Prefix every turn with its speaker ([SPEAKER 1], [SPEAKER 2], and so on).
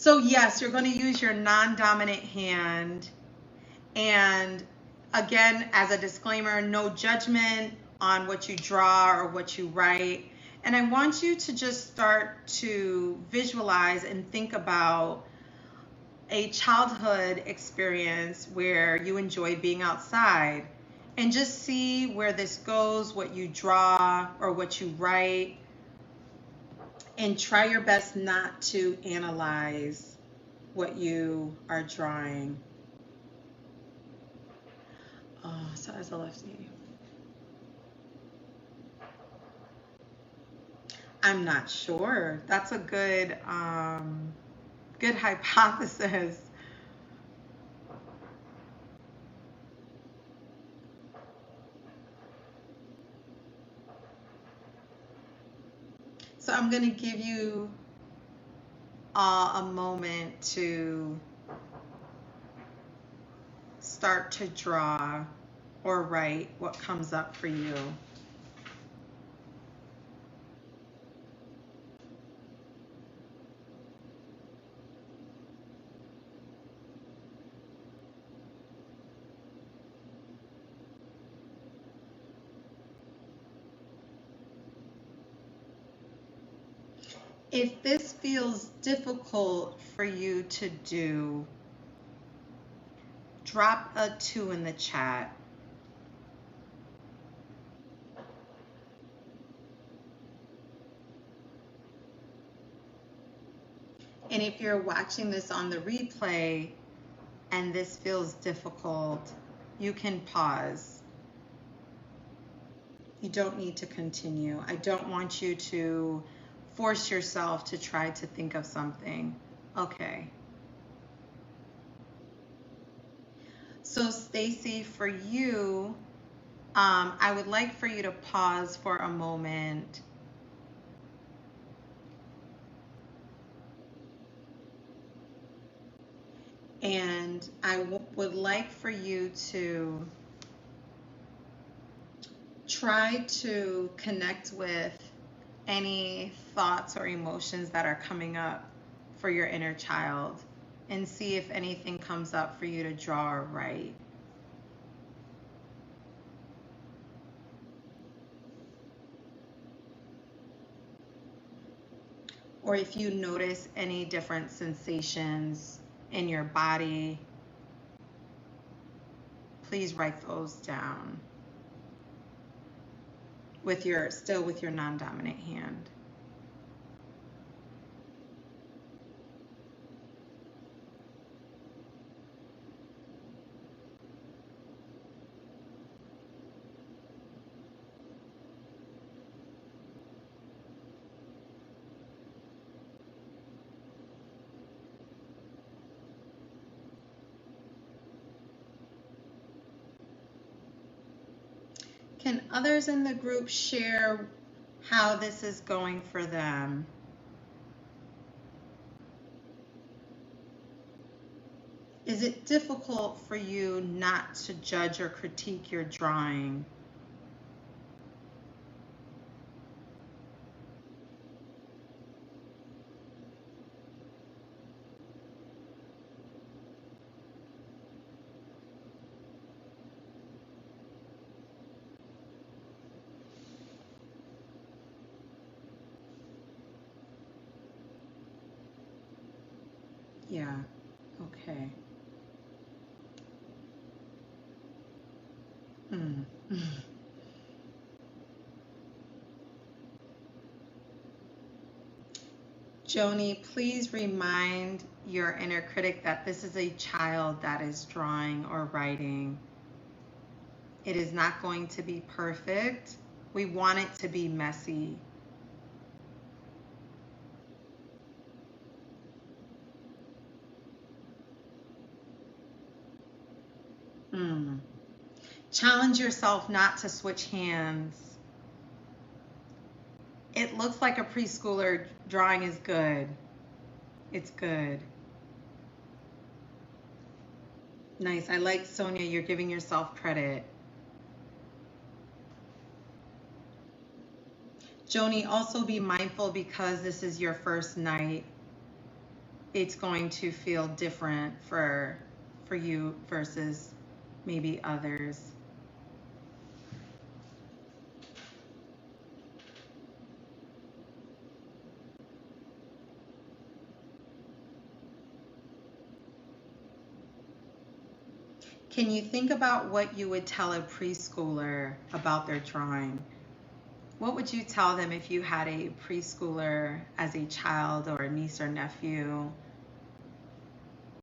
[SPEAKER 1] So yes, you're going to use your non-dominant hand. And again, as a disclaimer, no judgment on what you draw or what you write. And I want you to just start to visualize and think about a childhood experience where you enjoyed being outside, and just see where this goes, what you draw or what you write, and try your best not to analyze what you are drawing. Oh, so as a lefty, I'm not sure. That's a good good hypothesis. So I'm going to give you a moment to start to draw or write what comes up for you. If this feels difficult for you to do, drop a 2 in the chat. And if you're watching this on the replay and this feels difficult, you can pause. You don't need to continue. I don't want you to force yourself to try to think of something. Okay. So Stacy, for you, I would like for you to pause for a moment. And I would like for you to try to connect with any thoughts or emotions that are coming up for your inner child, and see if anything comes up for you to draw or write. Or if you notice any different sensations in your body, please write those down with still with your non-dominant hand. Can others in the group share how this is going for them? Is it difficult for you not to judge or critique your drawing? Yeah, okay. Mm. Joni, please remind your inner critic that this is a child that is drawing or writing. It is not going to be perfect. We want it to be messy. Challenge yourself not to switch hands. It looks like a preschooler drawing is good. It's good. Nice. I like, Sonia, you're giving yourself credit. Joni, also be mindful because this is your first night. it's going to feel different for you versus maybe others. Can you think about what you would tell a preschooler about their drawing? What would you tell them if you had a preschooler as a child or a niece or nephew?